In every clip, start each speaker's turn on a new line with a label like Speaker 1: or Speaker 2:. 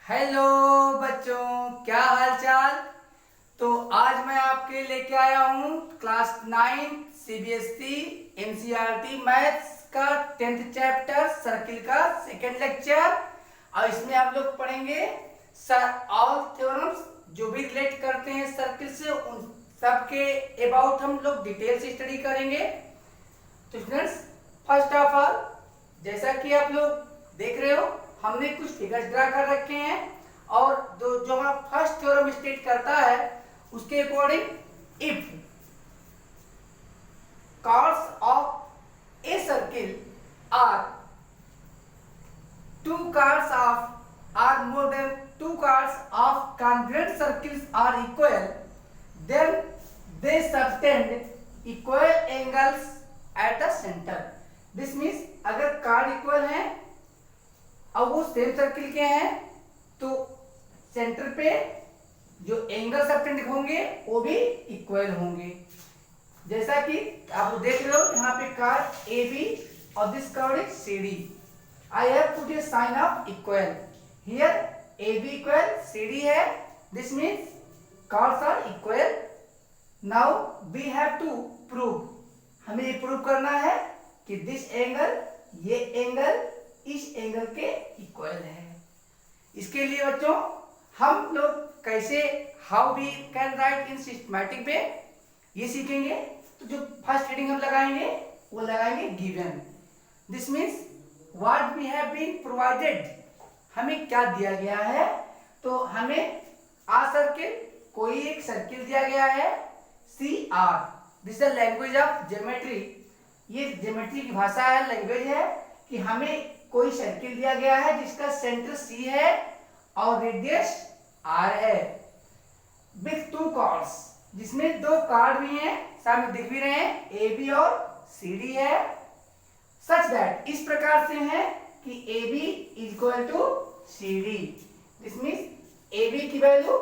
Speaker 1: Hello बच्चों, क्या हाल चाल। तो आज मैं आपके लेके आया हूँ क्लास 9 सीबीएसई एनसीईआरटी मैथ्स का 10th चैप्टर सर्किल का सेकेंड लेक्चर। और इसमें हम लोग पढ़ेंगे ऑल थ्योरम्स जो भी रिलेट करते हैं सर्किल से, उन सब के अबाउट हम लोग डिटेल से स्टडी करेंगे। तो स्टूडेंट्स, फर्स्ट ऑफ ऑल, जैसा कि आप लोग देख रहे हो, हमने कुछ फिगर्स ड्रा कर रखे हैं और जो हमारा फर्स्ट थ्योरम स्टेट करता है उसके according, if chords of a circle are two chords of are more than two chords of congruent circles are equal, then they subtend equal angles at the center. This means अगर card equal हैं और वो same circle के हैं तो centre पे जो angle subtend होंगे वो भी इक्वल होंगे। जैसा कि आप देख रहे हो यहाँ पे कार्ड ए बी और this card is C D. I have put a sign of equal here, A B equal C D है, this means cards are equal. Now we have to prove, हमें ये prove करना है कि this angle, ये angle इस angle के equal है। इसके लिए बच्चों हम लोग कैसे, how we can write in systematic way, ये सीखेंगे। तो जो फर्स्ट हेडिंग हम लगाएंगे वो लगाएंगे given. This means what we have been provided, हमें क्या दिया गया है। तो हमें आ सर्किल, कोई एक सर्किल दिया गया है C R, this is language of geometry. ये ज्योमेट्री की भाषा है, लैंग्वेज है कि हमें कोई सर्किल दिया गया है जिसका सेंटर सी है और रेडियस आर है, विथ टू कॉर्ड्स, जिसमें दो कार्ड भी हैं, सामने दिख भी रहे हैं, ए बी और सी डी है। सच दैट, इस प्रकार से है कि A B equal to C D, this means A B की वैल्यू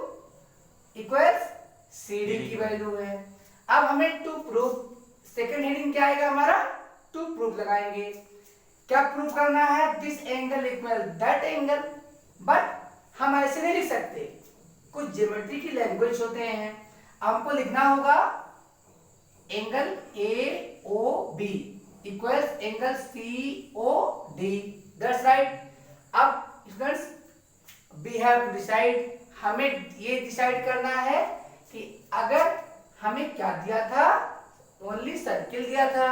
Speaker 1: इक्वल्स सी डी की वैल्यू है। अब हमें टू प्रूव, सेकेंड हेडिंग क्या आएगा हमारा, टू प्रूव लगाएंगे। क्या प्रूव करना है, this angle equal that angle. But हम ऐसे नहीं लिख सकते, कुछ ज्योमेट्री की लैंग्वेज होते हैं। हमको लिखना होगा angle A O B equals angle C O D, that's right. अब स्टूडेंट्स वी हैव डिसाइड, हमें ये डिसाइड करना है कि अगर हमें क्या दिया था, ओनली सर्किल दिया था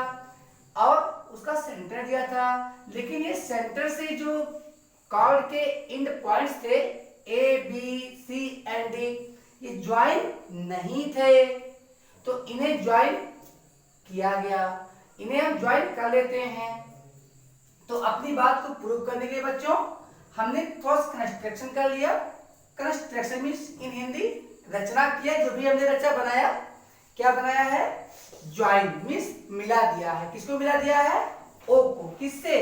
Speaker 1: और उसका सेंटर दिया था, लेकिन ये सेंटर से जो कार्ड के एंड पॉइंट्स थे A B C and D, ये ज्वाइन नहीं थे, तो इन्हें ज्वाइन किया गया, इन्हें हम ज्वाइन कर लेते हैं। तो अपनी बात को प्रूव करने के लिए बच्चों हमने फर्स्ट कंस्ट्रक्शन कर लिया। कंस्ट्रक्शन मीन्स इन हिंदी रचना किया, जो भी हमने रचा बनाया, क्या बनाया है, ज्वाइन मीन्स मिला दिया है। किसको मिला दिया है, ओ को, किससे,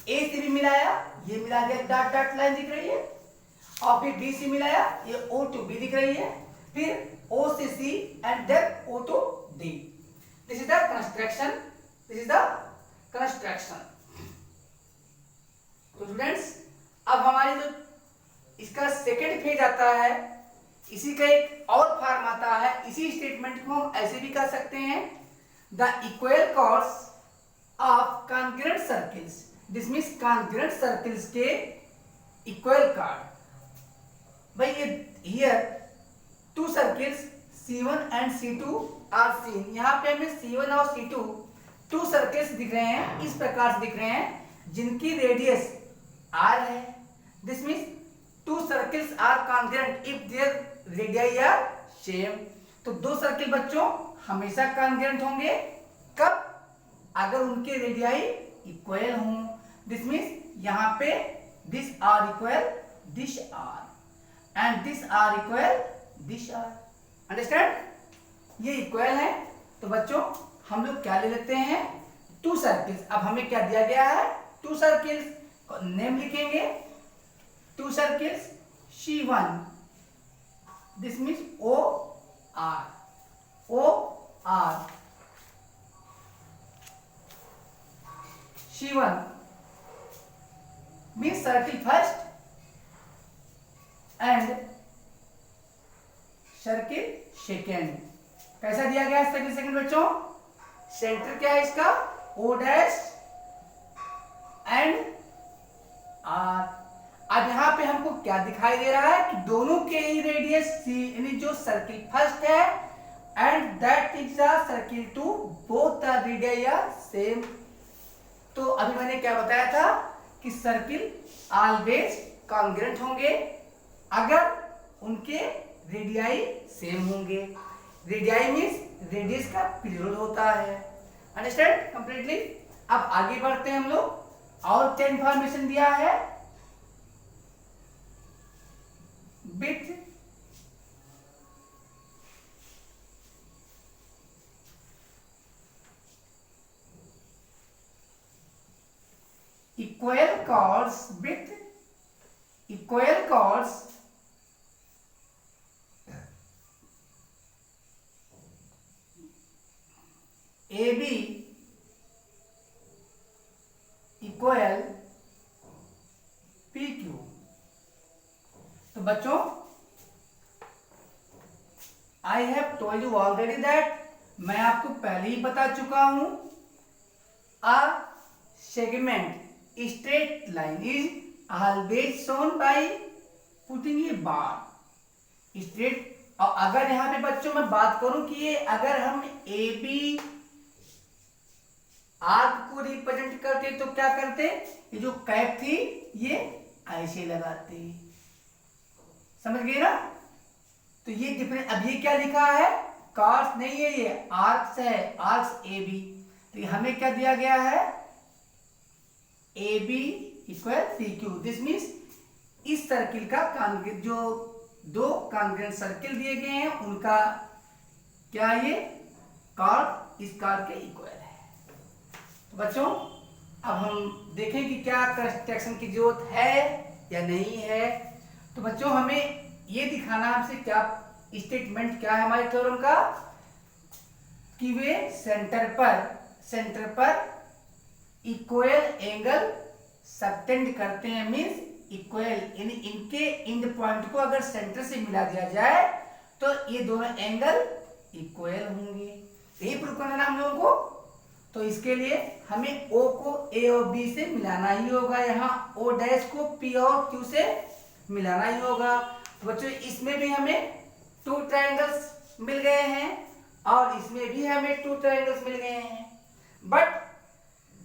Speaker 1: ए से भी मिलाया, ये मिला दिया, डॉट डॉट लाइन दिख रही है, और फिर बी से मिलाया, ये ओ टू बी दिख रही है, फिर ओ से C and then O to D. This is the construction, this is the construction. तो स्टूडेंट्स, अब हमारी जो इसका सेकेंड फेज आता है, इसी का एक और फॉर्म आता है। इसी स्टेटमेंट को हम ऐसे भी कर सकते हैं, the equal chords of congruent circles, this means congruent circles के इक्वल कार्ड। भाई ये here two circles C1 and C2 are seen, यहाँ पे हमें C1 और C2 टू सर्किल्स दिख रहे हैं, इस प्रकार से दिख रहे हैं, जिनकी रेडियस R है। This means two circles are congruent if their radii are same. तो दो सर्किल बच्चों हमेशा कॉन्ग्रुएंट होंगे, कब, अगर उनके रेडियाई इक्वल हों। दिस मीन्स यहाँ पे this R equal this R and this R equal this R, understand, ये इक्वल है। तो बच्चों हम लोग क्या ले लेते हैं, टू सर्किल्स। अब हमें क्या दिया गया है, टू सर्किल्स, नेम लिखेंगे, two circles C1, this means O R, O R, C1 means circle first, and circle second. कैसा दिया गया है सर्किल सेकेंड बच्चों? सेंटर क्या है इसका? O dash and R। अब यहाँ पे हमको क्या दिखाई दे रहा है कि दोनों के ही रेडियस यानी जो सर्किल फर्स्ट है and that is the circle two both the radius are same. तो अभी मैंने क्या बताया था कि सर्किल ऑलवेज कॉन्ग्रुएंट होंगे अगर उनके रेडियाई सेम होंगे। रेडियाई मीन्स रेडियस का पीरियड होता है। Understand completely? अब आगे बढ़ते हैं हम लोग। और क्या इंफॉर्मेशन दिया है? With equal chords, with equal chords AB equal PQ। तो बच्चों I have told you already that, मैं आपको पहले ही बता चुका हूं, a segment straight line is always shown by putting a bar straight. और अगर यहां पे बच्चों मैं बात करूं कि ये अगर हम ए बी आर्क को रिप्रेजेंट करते तो क्या करते? ये जो कैप थी ये ऐसे लगाते। समझ गए ना? तो ये डिफरेंट। अब ये क्या लिखा है? कॉर्ड्स नहीं है, ये आर्क्स है, आर्क्स ए बी। तो ये हमें क्या दिया गया है? A B equal P Q. This means इस सर्किल का जो दो कॉन्ग्रुएंट सर्किल दिए गए हैं उनका क्या ये कॉर्ड इस कॉर्ड के इक्वल है। तो बच्चों अब हम देखें कि क्या कंस्ट्रक्शन की जरूरत है या नहीं है। तो बच्चों हमें ये दिखाना हमसे क्या स्टेटमेंट क्या है हमारे थ्योरम का कि वे सेंटर पर इक्वल एंगल सबटेंड करते हैं। मींस इक्वल यानी इनके इंड पॉइंट को अगर सेंटर से मिला दिया जाए तो ये दोनों एंगल इक्वल होंगे। यही प्रूव करना है हम लोगों को। तो इसके लिए हमें O को A और B से मिलाना ही होगा, यहाँ O डैश को P और Q से मिलाना ही होगा। तो बच्चों इसमें भी हमें 2 ट्रायंगल्स मिल गए हैं और इसमें भी हमें 2 ट्रायंगल्स मिल गए हैं। But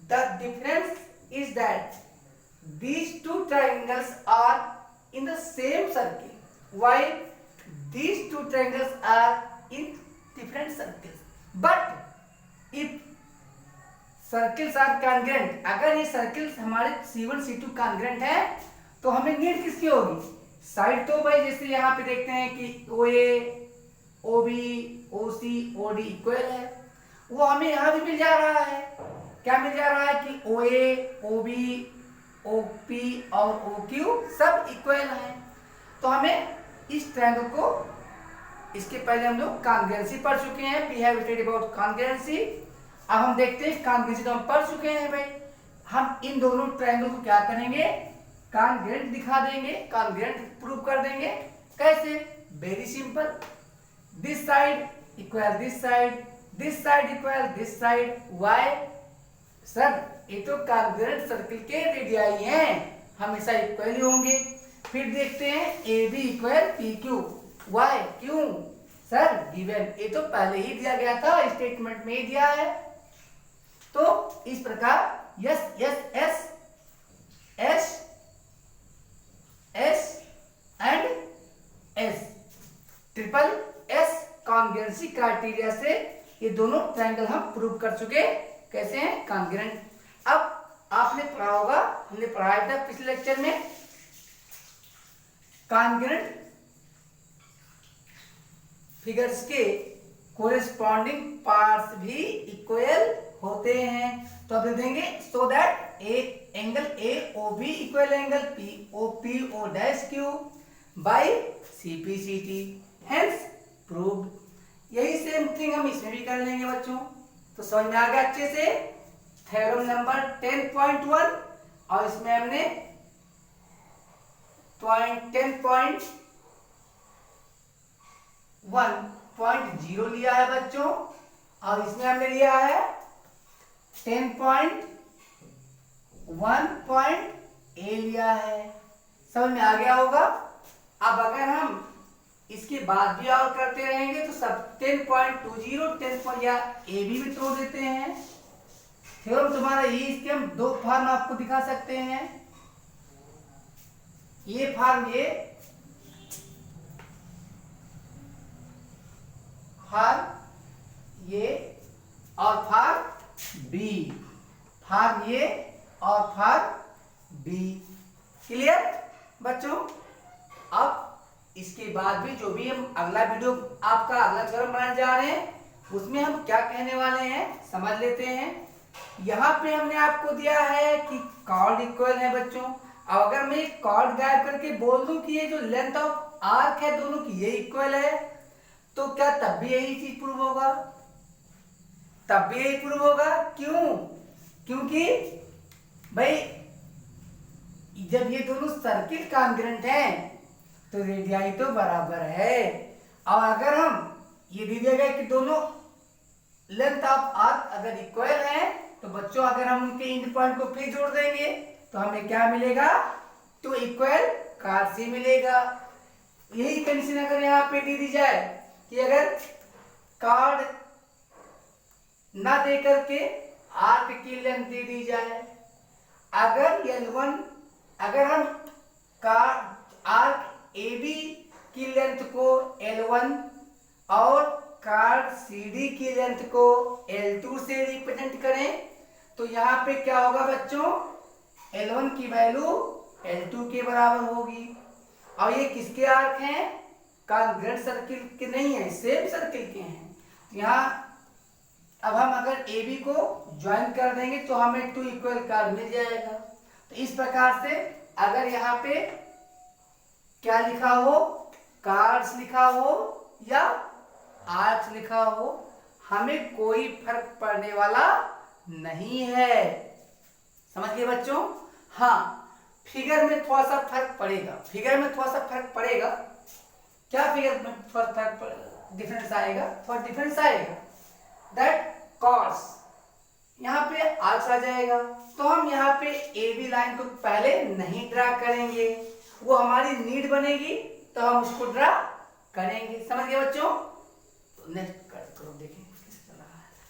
Speaker 1: the difference is that these 2 triangles are in the same circle while these 2 triangles are in different circles. But if circles are congruent, अगर ये सर्किल्स हमारे C1 C2 congruent है तो हमें नीड किसकी होगी? साइड। तो भाई जैसे यहाँ पे देखते हैं कि OA, OB, OC, OD equal है, वो हमें यहाँ भी मिल जा रहा है। क्या मिल जा रहा है कि OA, OB, OP और OQ सब इक्वल हैं। तो हमें इस ट्रायंगल को, इसके पहले हम लोग कॉन्ग्रुएंसी पढ़ चुके हैं, we have studied about congruency. अब हम देखते हैं कॉन्ग्रुएंसी तो हम पढ़ चुके हैं भाई। हम इन दोनों ट्रायंगल को क्या करेंगे? कॉन्ग्रुएंट दिखा देंगे, कॉन्ग्रुएंट प्रूव कर देंगे। कैसे? Very simple. This side equal this side, this side equal this side. Why? Sir ये तो कॉन्ग्रुएंट सर्किल के रेडियाई हैं, हमेशा इक्वल ही होंगे। फिर देखते हैं A B equal P Q. Why? क्यों? सर गिवन, ये तो पहले ही दिया गया था, स्टेटमेंट में ही दिया है। तो इस प्रकार yes yes S S S and S triple S congruency criteria से ये दोनों ट्रायंगल हम प्रूव कर चुके कैसे हैं? कॉन्ग्रुएंट। अब आपने पढ़ा होगा, हमने पढ़ाया था पिछले लेक्चर में, कॉन्ग्रुएंट फिगर्स के कोरेस्पॉन्डिंग पार्ट्स भी इक्वल होते हैं। तो अब देंगे सो दैट एक angle A O B equal angle P O P O dash Q by C P C T, hence proved. यही सेम थिंग हम इसमें भी कर लेंगे बच्चों। तो समझ में आ गया अच्छे से थ्योरम नंबर 10.1 और इसमें हमने 10.1 1.0 लिया है बच्चों, और इसमें हमने लिया है 10.1 लिया है। समझ में आ गया होगा। अब अगर हम इसके बाद भी और करते रहेंगे तो सब 10.20 10 या ए भी तोड़ देते हैं। थ्योरम तुम्हारा ये, इसके हम दो फॉर्म आपको दिखा सकते हैं। ये फॉर्म ये और फॉर्म बी, फॉर्म ये और फॉर्म बी। क्लियर बच्चों। अब इसके बाद भी जो भी हम अगला वीडियो आपका अगला थ्योरम बनाने जा रहे हैं उसमें हम क्या कहने वाले हैं समझ लेते हैं। यहाँ पे हमने आपको दिया है कि कॉर्ड इक्वल है बच्चों। अब अगर मैं कॉर्ड गायब करके बोल दूं कि ये जो लेंथ ऑफ आर्क है दोनों की ये इक्वल है, तो क्या तब भी यही चीज प्रूव होगा? तब भी यही प्रूव होगा। क्यों? क्योंकि भाई जब ये दोनों सर्किल कॉन्ग्रुएंट हैं तो रेडियाई तो बराबर है। और अगर हम ये दे दिया गया कि दोनों लेंथ ऑफ आर्क अगर इक्वल है तो बच्चों अगर हम उनके एंड पॉइंट को फिर जोड़ देंगे तो हमें क्या मिलेगा? तो इक्वल कार्ड से मिलेगा। यही कंडीशन अगर यहाँ पे दे दी जाए कि अगर कार्ड ना दे करके आर्क की लेंथ दे दी जाए, अगर L1 अगर हम कार्ड आर्क AB की लेंथ को L1 और कार्ड CD की लेंथ को L2 से रिप्रेजेंट करें तो यहाँ पे क्या होगा बच्चों? L1 की वैल्यू L2 के बराबर होगी। और ये किसके आर्क हैं? कॉन्ग्रुएंट सर्किल के नहीं है, सेम सर्किल के हैं। यहाँ अब हम अगर AB को ज्वाइन कर देंगे तो हमें 2 इक्वल कार्ड मिल जाएगा। तो इस प्रकार से अगर यहाँ पे क्या लिखा हो, कार्ड्स लिखा हो या आर्क्स लिखा हो, हमें कोई फर्क पड़ने वाला नहीं है। समझ गए बच्चों? हाँ, फिगर में थोड़ा सा फर्क पड़ेगा। फिगर में थोड़ा सा फर्क पड़ेगा। क्या फिगर में थोड़ा फर्क डिफरेंस आएगा? थोड़ा डिफरेंस आएगा। दैट कॉस यहाँ पे आर्क्स आ जाएगा तो हम यहाँ पे ए बी लाइन को पहले नहीं ड्रा करेंगे, वो हमारी नीड बनेगी तो हम उसको ड्रा करेंगे। समझ गए बच्चों? नेक्स्ट